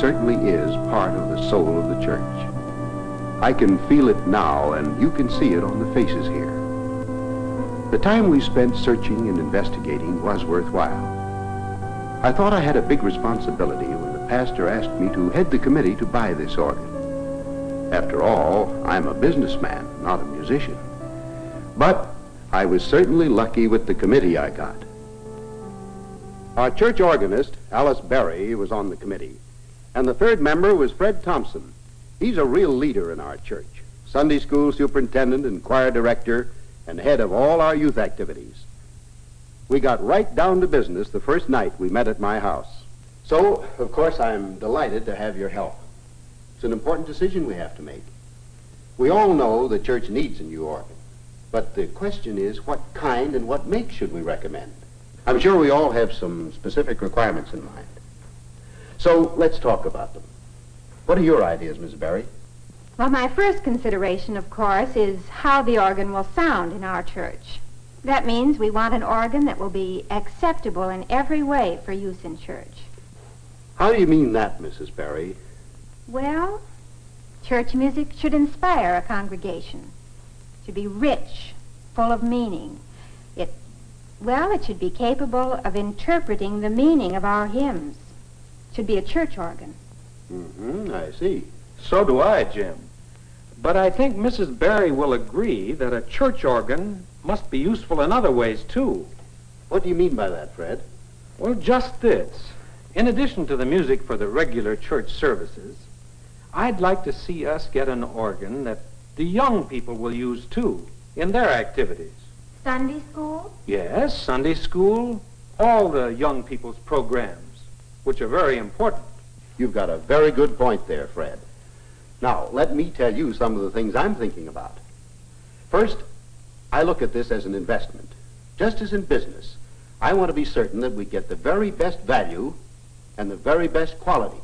certainly is part of the soul of the church. I can feel it now, and you can see it on the faces here. The time we spent searching and investigating was worthwhile. I thought I had a big responsibility when the pastor asked me to head the committee to buy this organ. After all, I'm a businessman, not a musician. But I was certainly lucky with the committee I got. Our church organist, Alice Berry, was on the committee, and the third member was Fred Thompson. He's a real leader in our church, Sunday school superintendent and choir director, and head of all our youth activities. We got right down to business the first night we met at my house. So, of course, I'm delighted to have your help. It's an important decision we have to make. We all know the church needs a new organ, but the question is, what kind and what make should we recommend? I'm sure we all have some specific requirements in mind. So let's talk about them. What are your ideas, Mrs. Berry? Well, my first consideration, of course, is how the organ will sound in our church. That means we want an organ that will be acceptable in every way for use in church. How do you mean that, Mrs. Berry? Well, church music should inspire a congregation. It should be rich, full of meaning. It should be capable of interpreting the meaning of our hymns. It should be a church organ. I see. So do I, Jim. But I think Mrs. Berry will agree that a church organ must be useful in other ways, too. What do you mean by that, Fred? Well, just this. In addition to the music for the regular church services, I'd like to see us get an organ that the young people will use, too, in their activities. Sunday school? Yes, Sunday school, all the young people's programs, which are very important. You've got a very good point there, Fred. Now, let me tell you some of the things I'm thinking about. First, I look at this as an investment. Just as in business, I want to be certain that we get the very best value and the very best quality.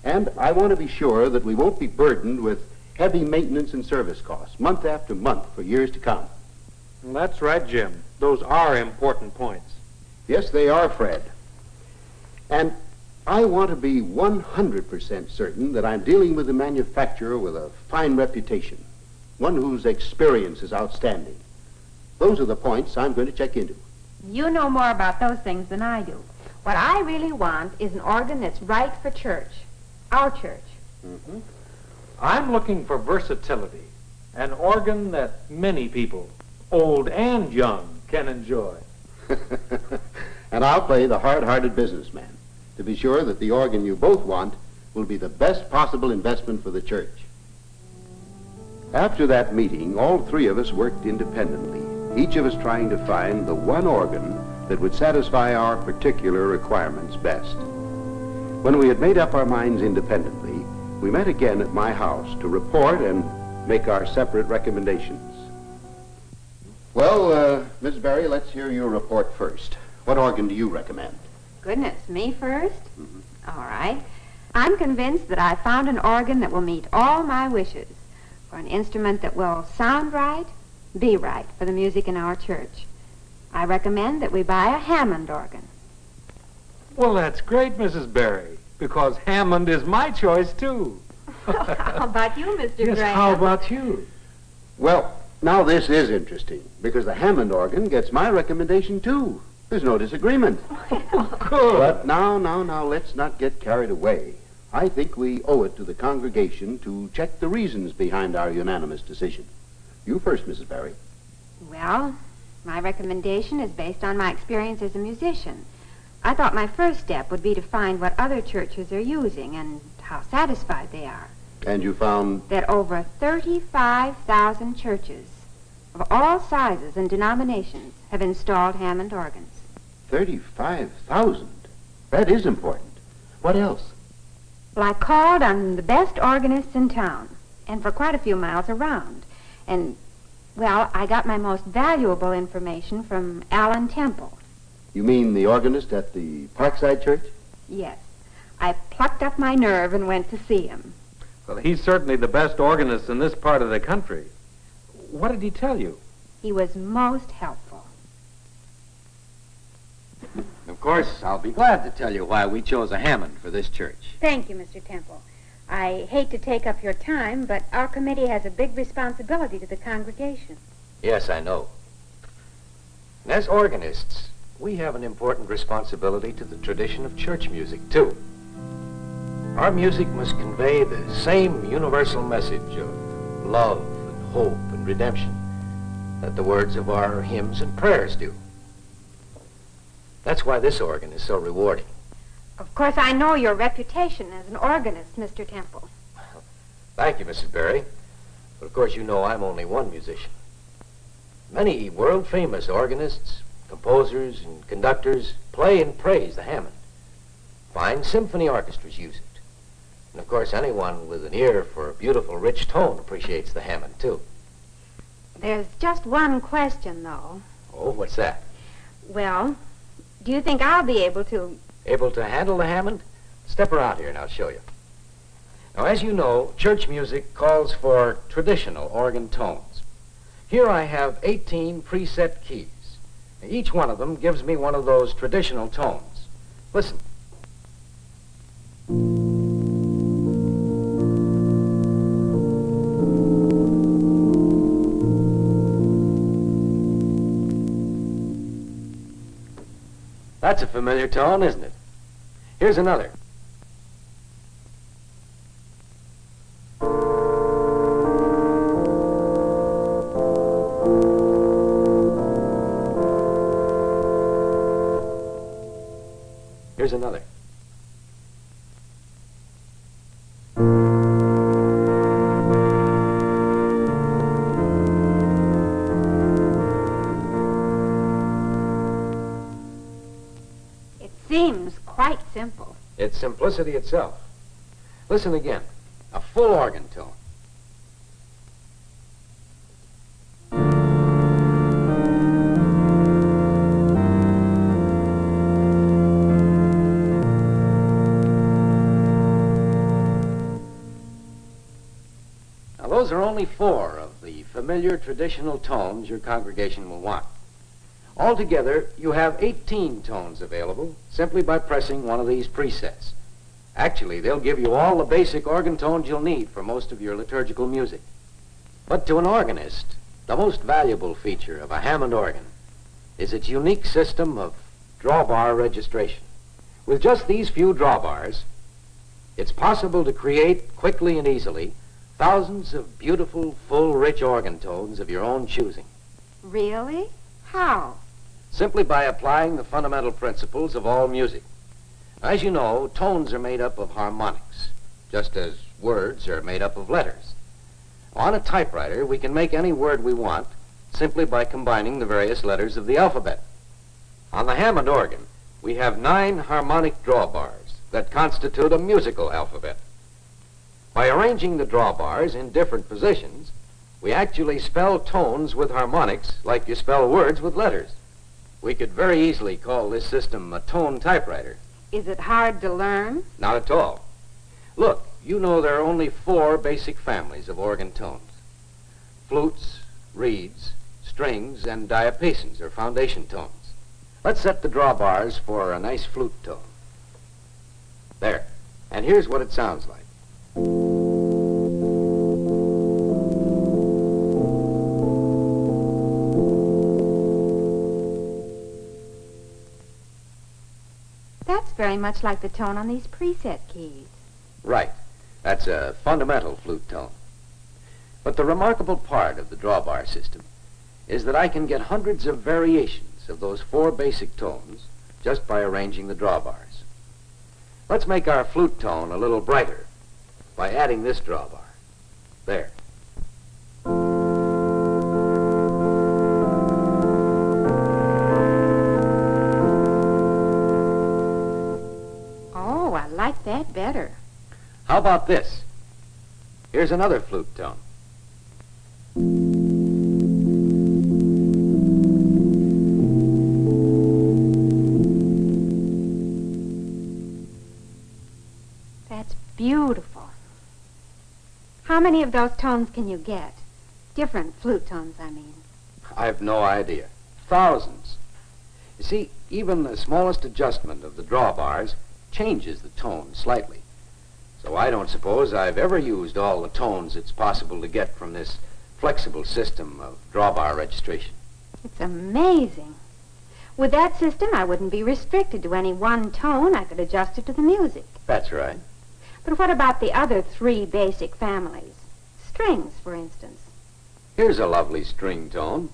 And I want to be sure that we won't be burdened with heavy maintenance and service costs, month after month, for years to come. That's right, Jim. Those are important points. Yes, they are, Fred. And I want to be 100% certain that I'm dealing with a manufacturer with a fine reputation, one whose experience is outstanding. Those are the points I'm going to check into. You know more about those things than I do. What I really want is an organ that's right for church, our church. I'm looking for versatility, an organ that many people, old and young, can enjoy. And I'll play the hard-hearted businessman to be sure that the organ you both want will be the best possible investment for the church. After that meeting, all three of us worked independently, each of us trying to find the one organ that would satisfy our particular requirements best. When we had made up our minds independently, we met again at my house to report and make our separate recommendations. Well, Ms. Berry, let's hear your report first. What organ do you recommend? Goodness, me first? All right. I'm convinced that I found an organ that will meet all my wishes for an instrument that will sound right, be right for the music in our church. I recommend that we buy a Hammond organ. Well, that's great, Mrs. Berry, because Hammond is my choice, too. How about you, Mr. Yes, Graham? how about you? Well, now this is interesting, because the Hammond organ gets my recommendation, too. There's no disagreement. Good. But now, let's not get carried away. I think we owe it to the congregation to check the reasons behind our unanimous decision. You first, Mrs. Berry. Well, my recommendation is based on my experience as a musician. I thought my first step would be to find what other churches are using and how satisfied they are. And you found? That over 35,000 churches of all sizes and denominations have installed Hammond organs. 35,000? That is important. What else? Well, I called on the best organists in town and for quite a few miles around. And, well, I got my most valuable information from Alan Temple. You mean the organist at the Parkside Church? Yes. I plucked up my nerve and went to see him. Well, he's certainly the best organist in this part of the country. What did he tell you? He was most helpful. course, I'll be glad to tell you why we chose a Hammond for this church. Thank you, Mr. Temple. I hate to take up your time, but our committee has a big responsibility to the congregation. Yes, I know. And as organists, we have an important responsibility to the tradition of church music, too. Our music must convey the same universal message of love and hope and redemption that the words of our hymns and prayers do. That's why this organ is so rewarding. Of course, I know your reputation as an organist, Mr. Temple. Thank you, Mrs. Berry. But of course, you know I'm only one musician. Many world-famous organists, composers, and conductors play and praise the Hammond. Fine symphony orchestras use it. And of course, anyone with an ear for a beautiful, rich tone appreciates the Hammond, too. There's just one question, though. Oh, what's that? Well, do you think I'll be able to... Able to handle the Hammond? Step around here and I'll show you. Now, as you know, church music calls for traditional organ tones. Here I have 18 preset keys. Each one of them gives me one of those traditional tones. Listen. That's a familiar tone, isn't it? Here's another. Here's another. Seems quite simple. It's simplicity itself. Listen again. A full organ tone. Now, those are only 4 of the familiar traditional tones your congregation will want. Altogether, you have 18 tones available simply by pressing one of these presets. Actually, they'll give you all the basic organ tones you'll need for most of your liturgical music. But to an organist, the most valuable feature of a Hammond organ is its unique system of drawbar registration. With just these few drawbars, it's possible to create quickly and easily thousands of beautiful, full, rich organ tones of your own choosing. Really? How? Simply by applying the fundamental principles of all music. As you know, tones are made up of harmonics, just as words are made up of letters. On a typewriter, we can make any word we want simply by combining the various letters of the alphabet. On the Hammond organ, we have 9 harmonic drawbars that constitute a musical alphabet. By arranging the drawbars in different positions, we actually spell tones with harmonics like you spell words with letters. We could very easily call this system a tone typewriter. Is it hard to learn? Not at all. Look, you know there are only 4 basic families of organ tones. Flutes, reeds, strings, and diapasons, or foundation tones. Let's set the drawbars for a nice flute tone. There. And here's what it sounds like. That's very much like the tone on these preset keys. Right. That's a fundamental flute tone. But the remarkable part of the drawbar system is that I can get hundreds of variations of those 4 basic tones just by arranging the drawbars. Let's make our flute tone a little brighter by adding this drawbar. There. Oh, I like that better. How about this? Here's another flute tone. That's beautiful. How many of those tones can you get? Different flute tones, I mean. I've no idea. Thousands. You see, even the smallest adjustment of the drawbars changes the tone slightly. So I don't suppose I've ever used all the tones it's possible to get from this flexible system of drawbar registration. It's amazing. With that system, I wouldn't be restricted to any one tone. I could adjust it to the music. That's right. But what about the other three basic families? Strings, for instance. Here's a lovely string tone.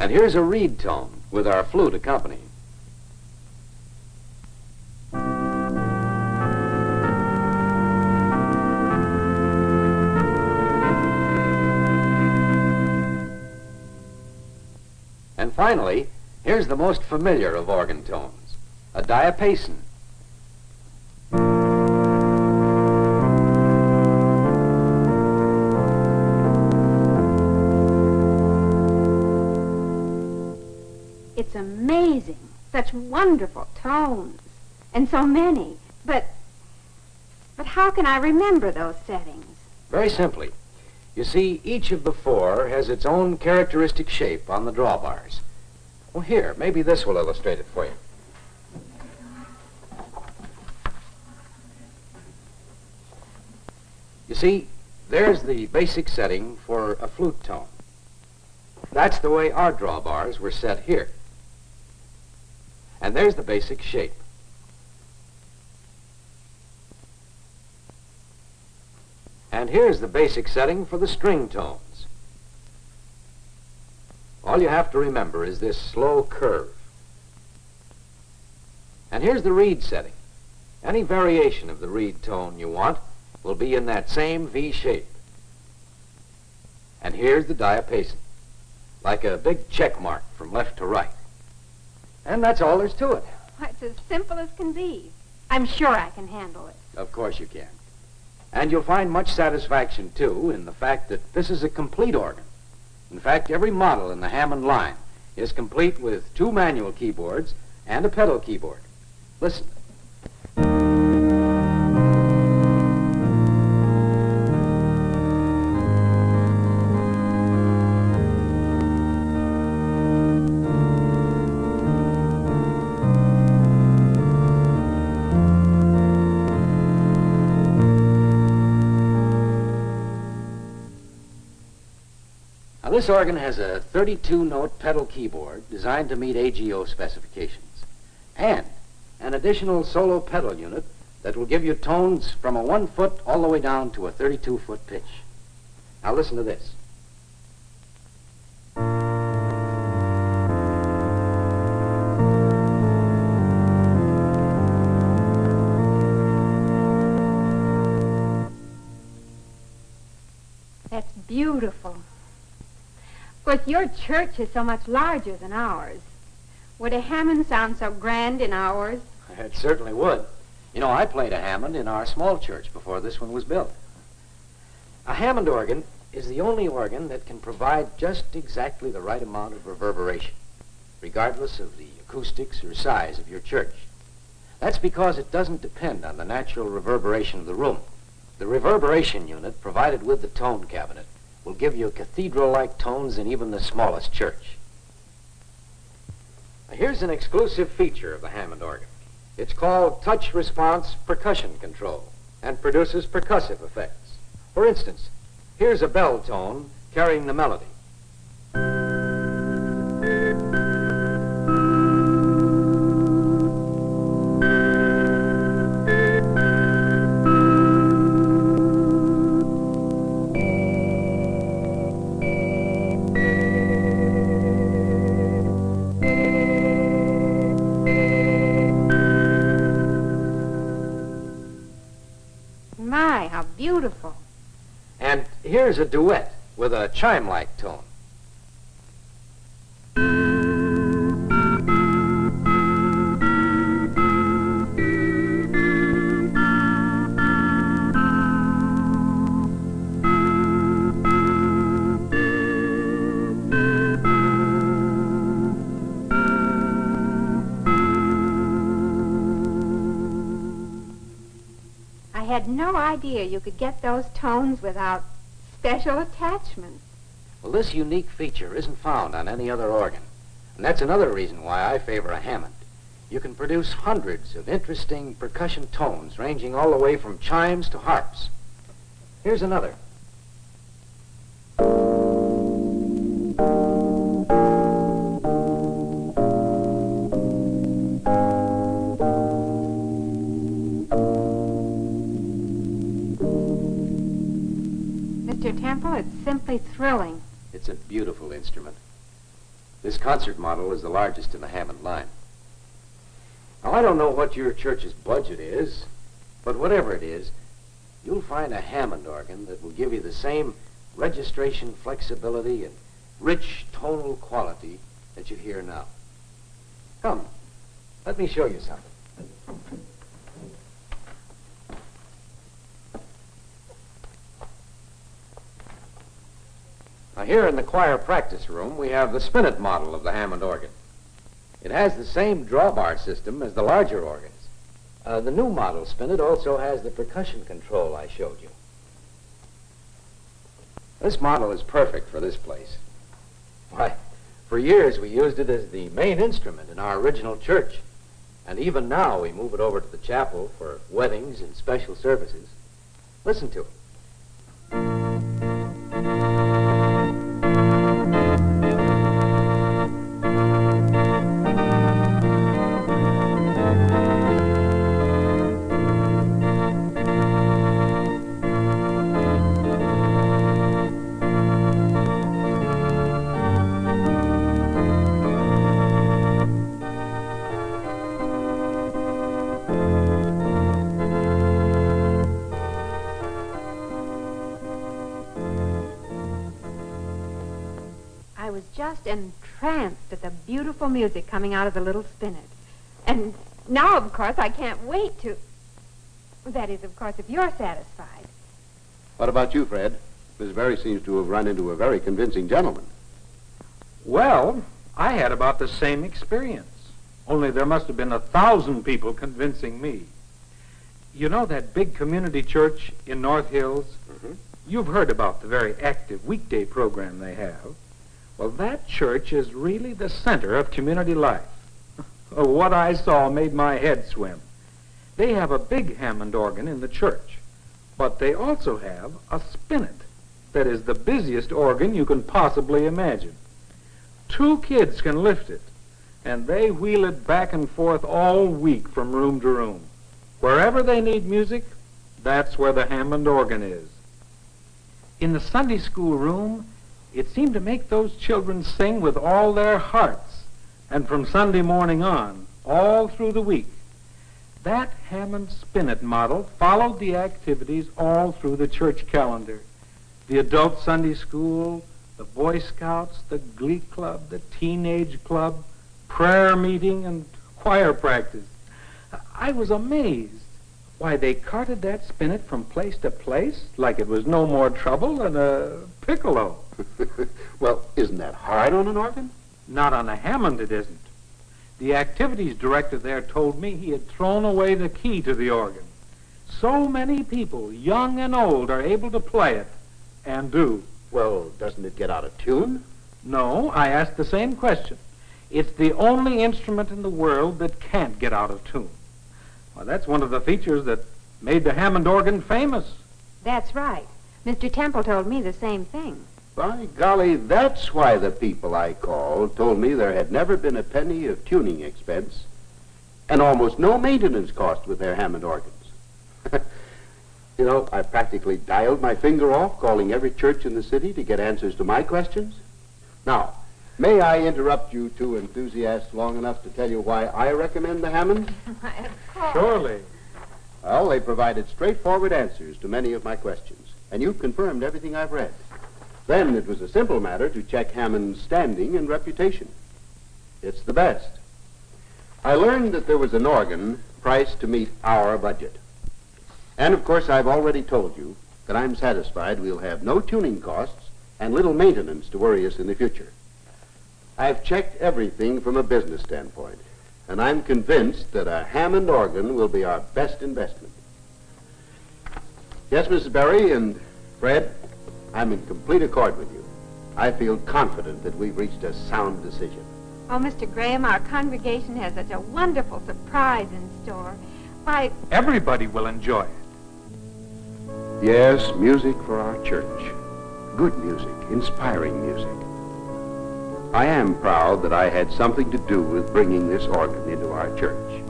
And here's a reed tone with our flute accompanying. And finally, here's the most familiar of organ tones, a diapason. It's amazing. Such wonderful tones. And so many. But how can I remember those settings? Very simply. You see, each of the four has its own characteristic shape on the drawbars. Well, here, maybe this will illustrate it for you. You see, there's the basic setting for a flute tone. That's the way our drawbars were set here. And there's the basic shape. And here's the basic setting for the string tones. All you have to remember is this slow curve. And here's the reed setting. Any variation of the reed tone you want will be in that same V shape. And here's the diapason, like a big check mark from left to right. And that's all there's to it. Why, it's as simple as can be. I'm sure I can handle it. Of course you can. And you'll find much satisfaction, too, in the fact that this is a complete organ. In fact, every model in the Hammond line is complete with 2 manual keyboards and a pedal keyboard. Listen. Now, this organ has a 32-note pedal keyboard designed to meet AGO specifications, and an additional solo pedal unit that will give you tones from a 1 foot all the way down to a 32-foot pitch. Now listen to this. That's beautiful. Of course, your church is so much larger than ours. Would a Hammond sound so grand in ours? It certainly would. You know, I played a Hammond in our small church before this one was built. A Hammond organ is the only organ that can provide just exactly the right amount of reverberation, regardless of the acoustics or size of your church. That's because it doesn't depend on the natural reverberation of the room. The reverberation unit provided with the tone cabinet will give you cathedral-like tones in even the smallest church. Now, here's an exclusive feature of the Hammond organ. It's called touch response percussion control and produces percussive effects. For instance, here's a bell tone carrying the melody. My, how beautiful. And here's a duet with a chime-like tone. had no idea you could get those tones without special attachments. Well, this unique feature isn't found on any other organ. And that's another reason why I favor a Hammond. You can produce hundreds of interesting percussion tones ranging all the way from chimes to harps. Here's another. Mr. Temple, it's simply thrilling. It's a beautiful instrument. This concert model is the largest in the Hammond line. Now, I don't know what your church's budget is, but whatever it is, you'll find a Hammond organ that will give you the same registration flexibility and rich tonal quality that you hear now. Come, let me show you something. Now, here in the choir practice room, we have the spinet model of the Hammond organ. It has the same drawbar system as the larger organs. The new model spinet also has the percussion control I showed you. This model is perfect for this place. Why, for years we used it as the main instrument in our original church. And even now we move it over to the chapel for weddings and special services. Listen to it. I was just entranced at the beautiful music coming out of the little spinet. And now, of course, I can't wait to... That is, of course, if you're satisfied. What about you, Fred? Miss Berry seems to have run into a very convincing gentleman. Well, I had about the same experience. Only there must have been 1,000 people convincing me. You know that big community church in North Hills? Mm-hmm. You've heard about the very active weekday program they have. Well, that church is really the center of community life. What I saw made my head swim. They have a big Hammond organ in the church, but they also have a spinet that is the busiest organ you can possibly imagine. 2 kids can lift it, and they wheel it back and forth all week from room to room. Wherever they need music, that's where the Hammond organ is. In the Sunday school room, it seemed to make those children sing with all their hearts, and from Sunday morning on, all through the week. That Hammond spinet model followed the activities all through the church calendar. The adult Sunday school, the Boy Scouts, the Glee Club, the Teenage Club, prayer meeting, and choir practice. I was amazed. Why, they carted that spinet from place to place like it was no more trouble than a piccolo. Well, isn't that hard on an organ? Not on a Hammond, it isn't. The activities director there told me he had thrown away the key to the organ. So many people, young and old, are able to play it, and do. Well, doesn't it get out of tune? No, I asked the same question. It's the only instrument in the world that can't get out of tune. Well, that's one of the features that made the Hammond organ famous. That's right. Mr. Temple told me the same thing. By golly, that's why the people I called told me there had never been a penny of tuning expense and almost no maintenance cost with their Hammond organs. You know, I practically dialed my finger off calling every church in the city to get answers to my questions. Now, may I interrupt you 2 enthusiasts long enough to tell you why I recommend the Hammond? Of course. Surely. Well, they provided straightforward answers to many of my questions, and you've confirmed everything I've read. Then it was a simple matter to check Hammond's standing and reputation. It's the best. I learned that there was an organ priced to meet our budget. And, of course, I've already told you that I'm satisfied we'll have no tuning costs and little maintenance to worry us in the future. I've checked everything from a business standpoint, and I'm convinced that a Hammond organ will be our best investment. Yes, Mrs. Berry and Fred, I'm in complete accord with you. I feel confident that we've reached a sound decision. Oh, Mr. Graham, our congregation has such a wonderful surprise in store. Why, Everybody will enjoy it. Yes, music for our church. Good music, inspiring music. I am proud that I had something to do with bringing this organ into our church.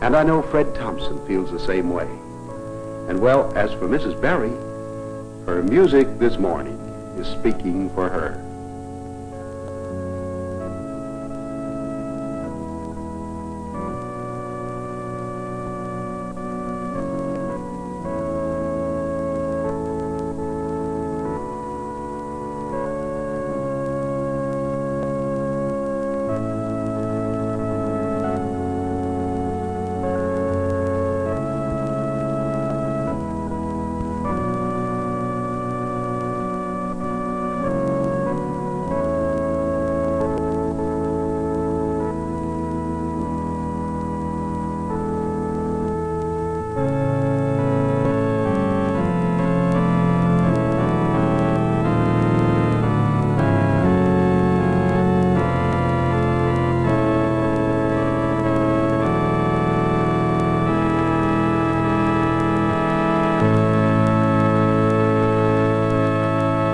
And I know Fred Thompson feels the same way. And well, as for Mrs. Berry, her music this morning is speaking for her.